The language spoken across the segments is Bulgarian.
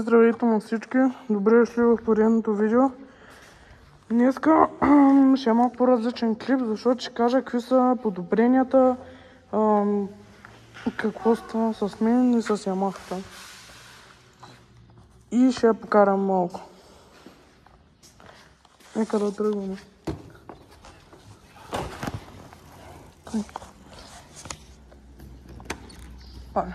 Здравейте на всички! Добре дошли в поредното видео. Днеска ще е малко по-различен клип, защото ще кажа какви са подобренията, какво става с мен и с Ямахата. И ще я покарам малко. Нека да тръгваме. Пале.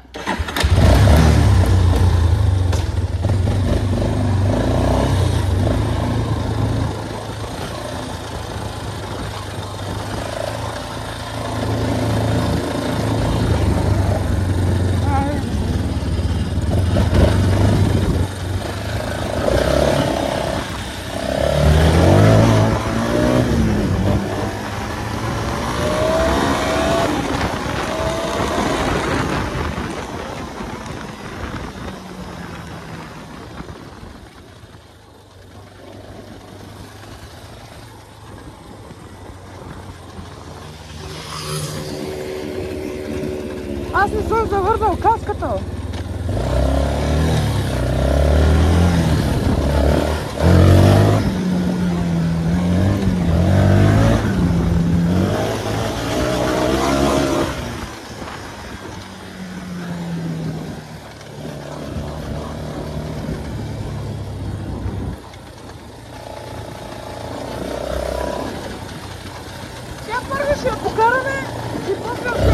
Аз не съм завързал каската! Сега първо ще я покараме и после ще...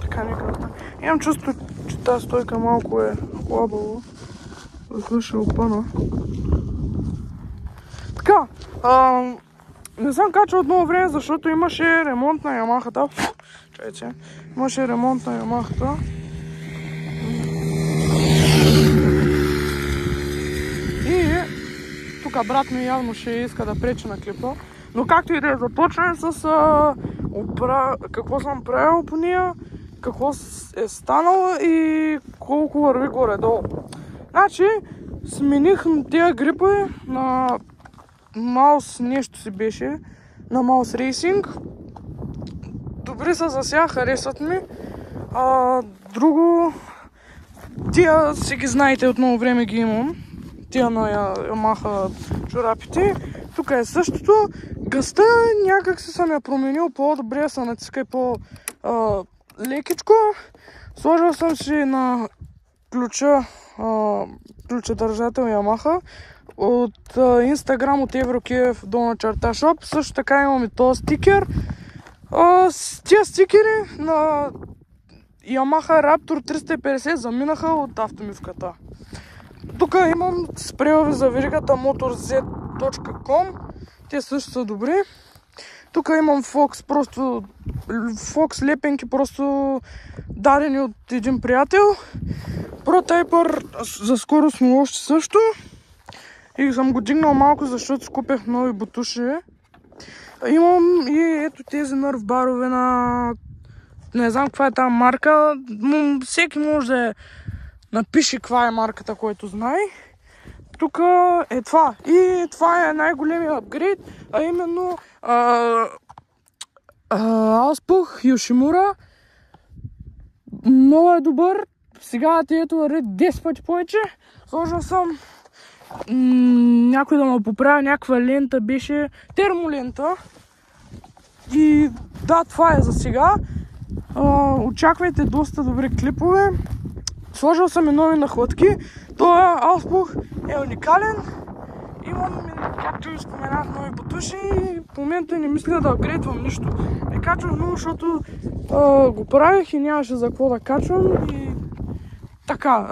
Така нека. Имам чувство, че тази стойка малко е хлабаво. Затова ще опъна. Така, не съм качал от много време, защото имаше ремонт на Ямахата. Чайте, имаше ремонт на Ямахата. И тук брат ми явно ще иска да пречи на клипа. Но както и да е, започнем с какво съм правил по нея, какво е станало и колко върви горе-долу. Значи, смених тези грипове на Маус, нещо си беше, на Маус Рейсинг. Добри са за сега, харесват ми. Друго, тия си ги знаете, от много време ги имам. Тия на Ямаха чорапите. Тук е същото. Гъста някак си съм я променил по-добре, се натиска и по-лекичко. Сложил съм си на ключа държател Ямаха от Instagram, от Еврокиев _shop. Също така имам и този стикер. Тия стикери на Yamaha Raptor 350 заминаха от автомивката. Тук имам спрейове за веригата motorz.com. Те също са добри. Тук имам Fox лепенки, просто дадени от един приятел. Протайпър за скоростно още също. И съм го дигнал малко, защото скупях нови бутуши. Имам и ето тези нърв барове на... Не знам каква е тази марка. Всеки може да напише каква е марката, който знае. Тук е това. И това е най-големия апгрейд, а именно Ауспух Йошимура. Много е добър. Сега ето върви 10 пъти повече. Сложил съм някой да ме поправя, някаква лента беше термолента. И да, това е за сега. Очаквайте доста добри клипове. Сложил съм и нови нахлътки. Този Ауспух е уникален. Имам, както споменах, нови бутуши и в момента не мисля да апгрейдвам нищо. Не качвам много, защото го правих и нямаше за какво да качвам. И така.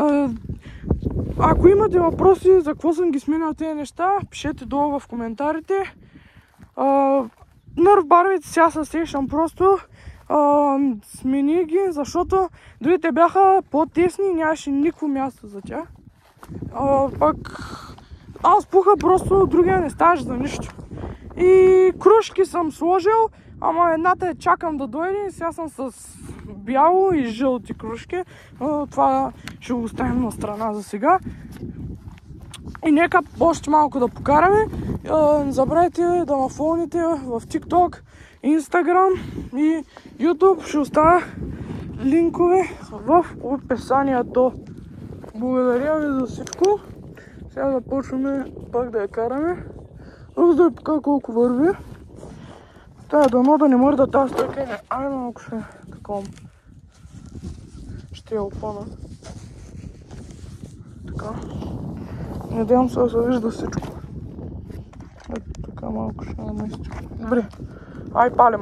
Ако имате въпроси за какво съм ги сменял тези неща, пишете долу в коментарите. Нърв баровете сега се сещам просто. Смени ги, защото другите бяха по-тесни и нямаше никакво място за тях. Пак Ауспуха просто другия не ставаше за нищо. И кружки съм сложил, ама едната чакам да дойде и сега съм с бяло и жълти кружки. Това ще го оставим на страна за сега. И нека още малко да покараме. Не забравяйте да ме фолните в TikTok, Instagram и YouTube. Ще оставя линкове в описанието. Благодаря ви за всичко. Сега започваме пак да я караме. Да ви покажа колко върви. Тая дано да не мърда тази стойка. Ай, малко ще такова. Ще я опъна. Така. Надявам се да се вижда всичко. Ето така малко ще наместим. Добре. Ай, палим.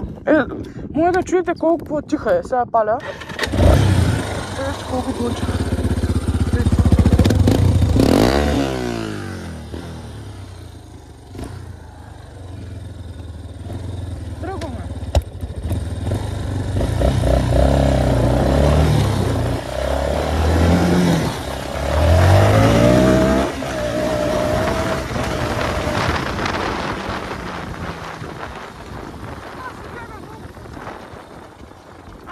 Може да чуете колко по-тиха е. Сега паля. Вижте колко по-тиха.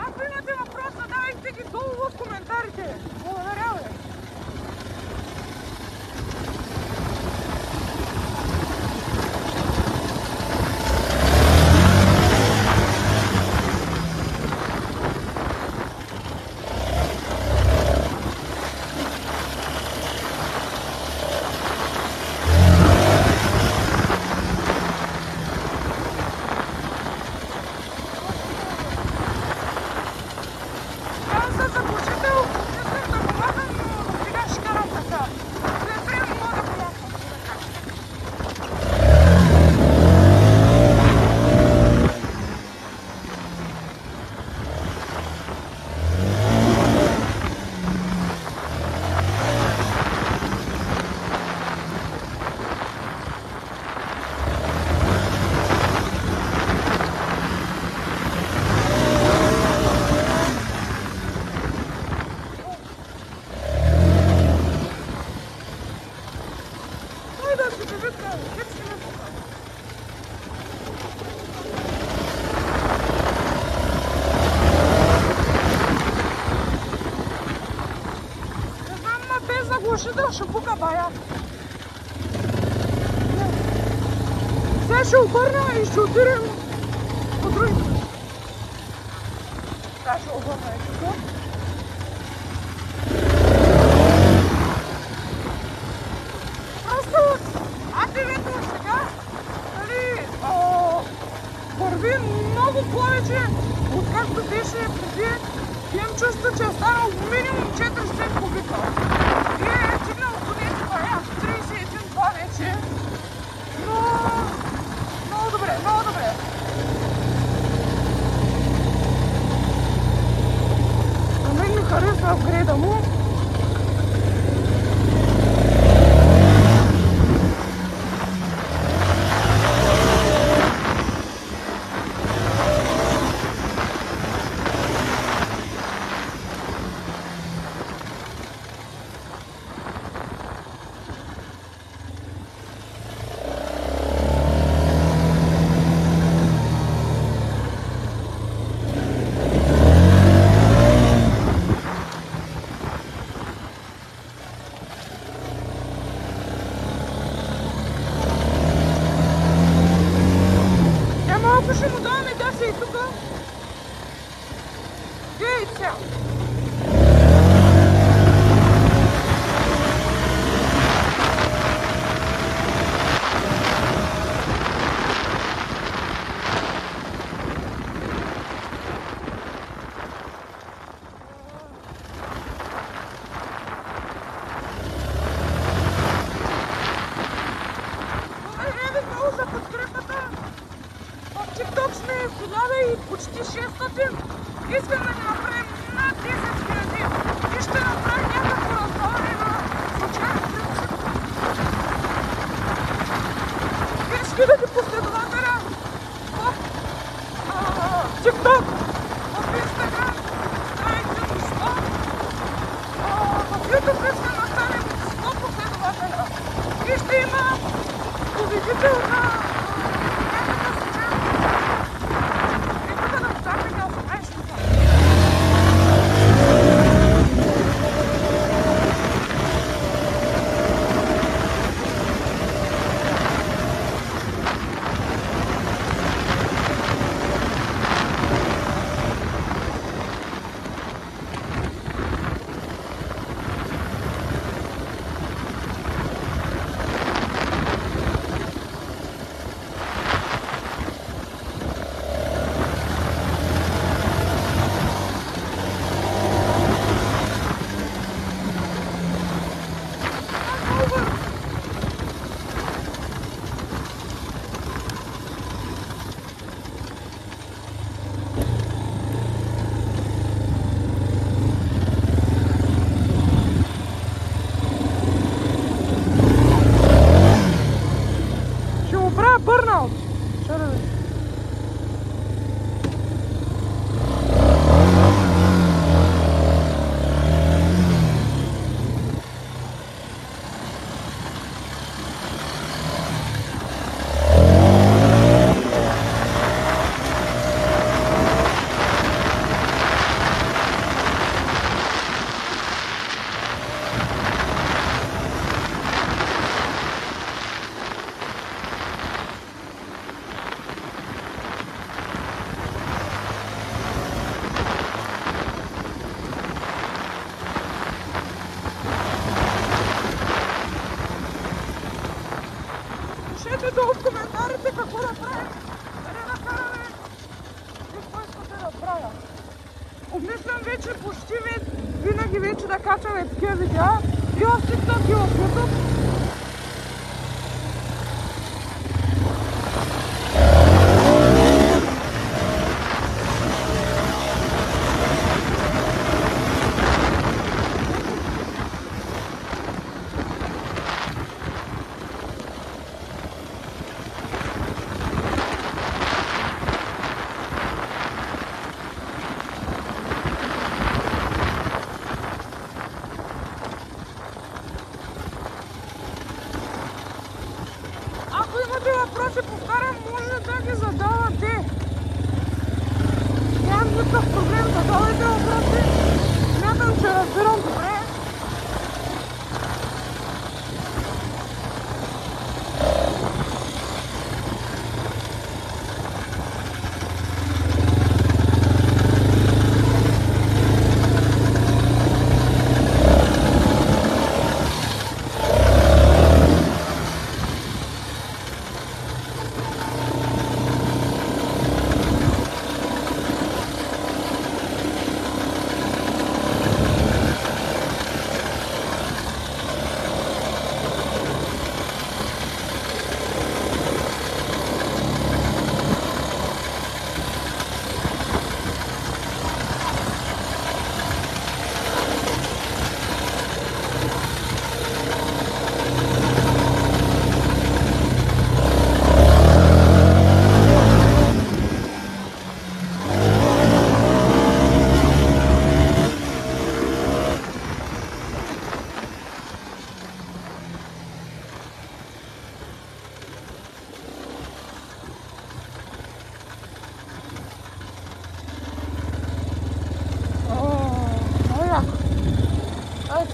Ако имате въпрос, задавайте ги долу в коментарите. ще пука бая. Сега ще обърна и ще отидем по други път. Сега ще обърна и тук. Просто АТВ-то сега, нали, върви много повече, откакто беше преди. Имам чувство, че е станал минимум 400 кубика. И е стигнал до нещо 31-2 вече. Но много добре, много добре. На мен ми харесва апгрейда му. Ще му даваме да се и тука. Гей сега. Много за подкрепата. В TikTok сме 1000 и почти 600. Искам да ни направим над 10 000 и ще направим някакво раздаване на случайен принцип. 10 000 последователя в TikTok, в Instagram, страйте до 100. В YouTube искам да станем 100 последователя и ще има победител на burnout. Shut up. Пишете долу в коментарите какво да правим, къде да караме и какво искате да правя. Обмислям вече почти винаги вече да качаме такива видеа и в TikTok и в YouTube. Въпроси, повтарям, може да ги задавате. Нямам никакъв проблем, задавайте въпроси. Смятам, че разбирам добре.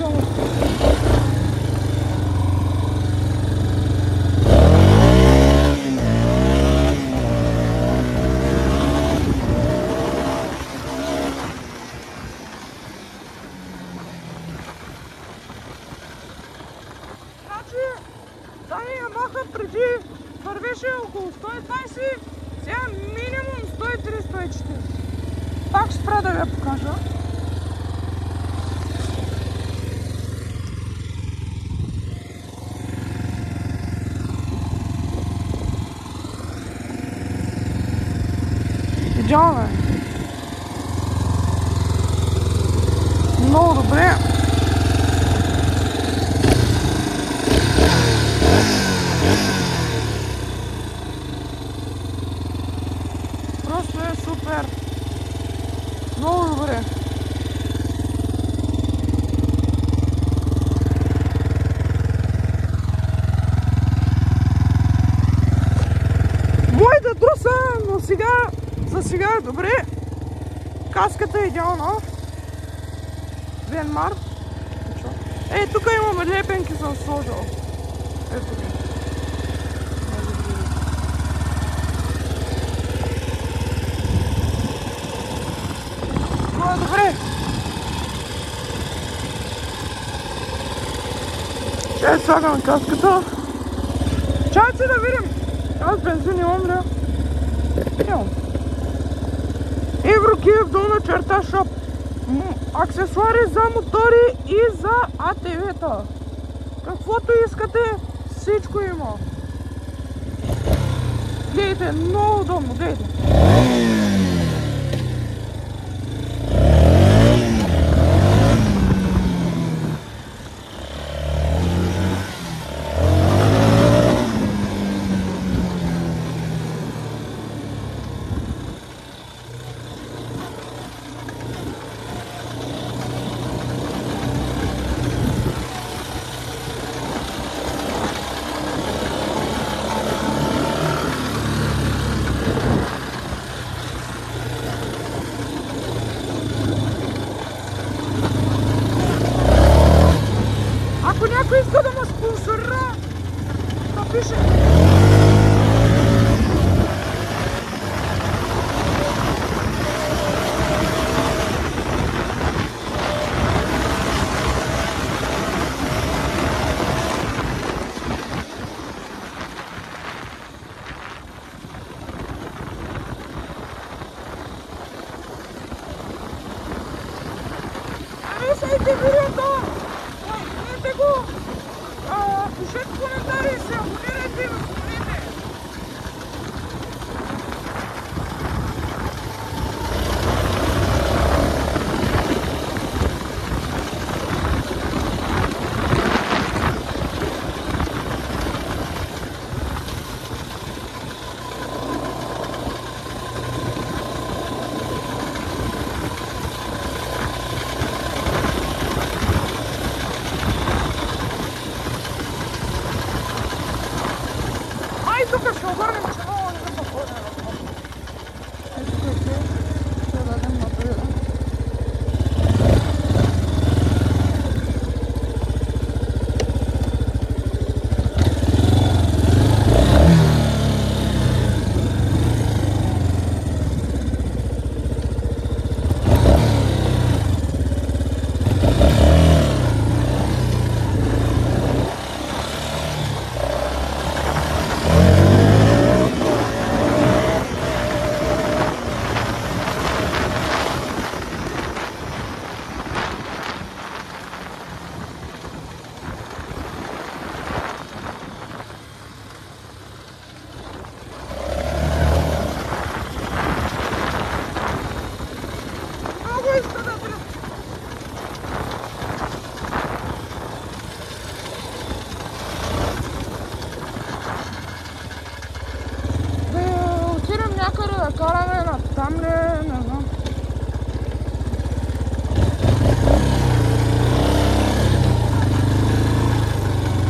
само. Значи, Ямаха преди вървеше около 120, сега минимум 130-140. Пак ще спра да ви покажа. Идеално е. Много добре. Просто е супер. Много добре. Моята труса, но за сега е добре. Каската е идеална. Венмар. Тук имаме лепенки съм сложил. Ето ги. Добре. Ще слагам каската. Чакайте да видим. Аз бензин имам ли? Имам. Еврокиев долна черта шоп. Аксесуари за мотори и за АТВ-та. Каквото искате, всичко има. Гледайте, много удобно, гледайте. Ако някой иска да ме спонсорира, да пише. Слушайте видеото! Гледайте го! Пишете коментари и се абонирайте и ме спомнете! Тук ще обърнем, че много не да походим на това. Ето тук ще дадем напред. Караме на там ли, не знам.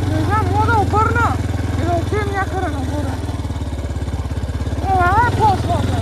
Не знам, мога да обърна и да отидем някъде нагоре. Е по-слабо.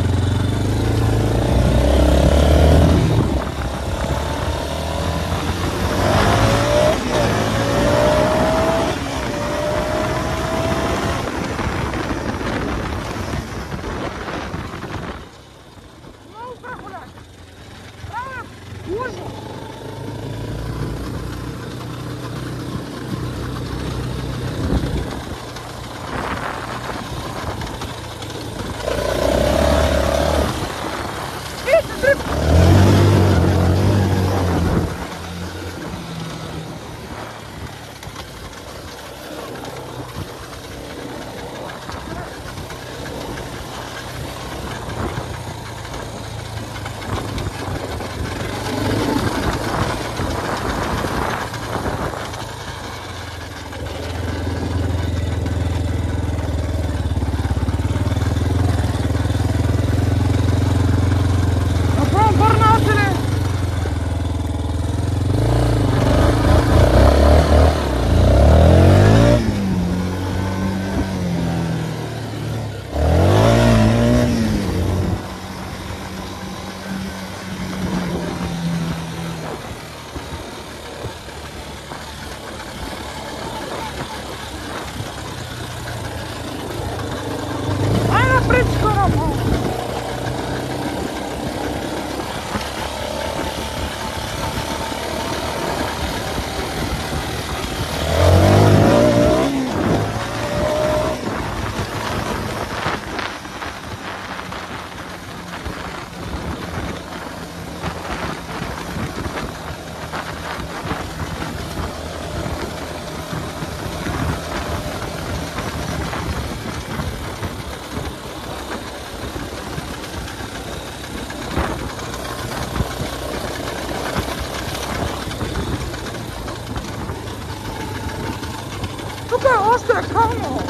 тука е кално.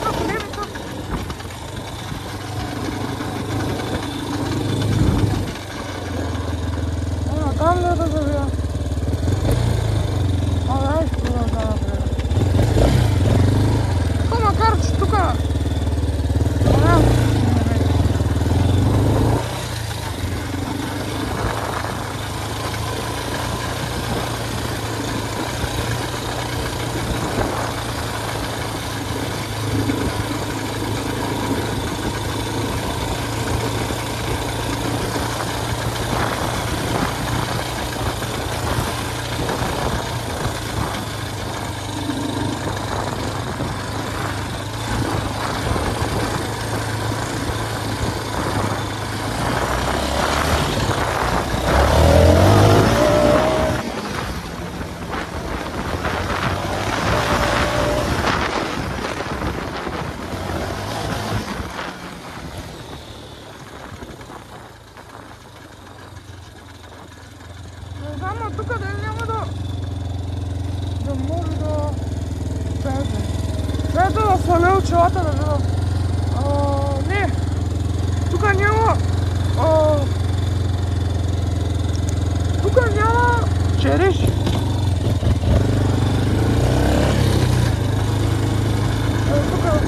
Како не ми така. Там ли да завия? Ай, що да направя? То макар, че тука... Ама тука дали няма да може да влезе. Трябва да сваля очилата да видя. Не, тука няма... Тука няма череш. Тука...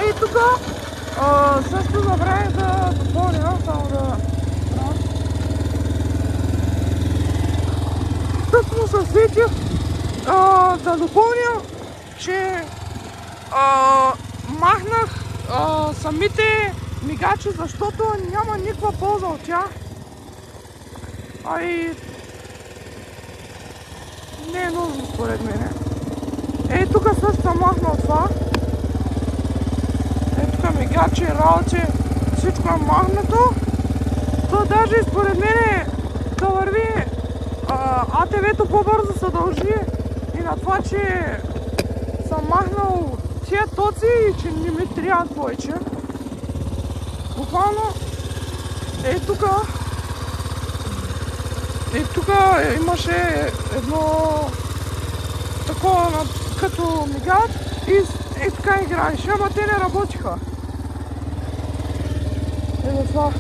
Ей, тука също забравих да допълня, само да... Тъкмо се сетих да допълня, че махнах самите мигачи, защото няма никаква полза от тях. Не е нужно според мене. Ей, тук също съм махнал това. Мигачи, работи, всичко е махнато. То даже според мене да върви АТВ-то по-бързо се дължи и на това, че съм махнал тия тоци и че не ми трябват повече. Буквално тука имаше едно такова като мигач и така играеше, ама те не работиха. Ето това.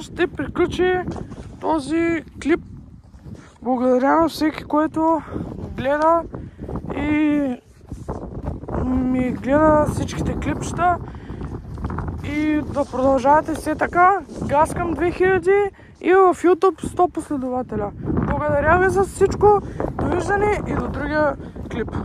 ще приключи този клип. Благодаря на всеки, който гледа и ми гледа всичките клипчета. И да продължавате все така. Газ към 2000 и в YouTube 100 последователя. Благодаря ви за всичко. Довиждане и до другия клип.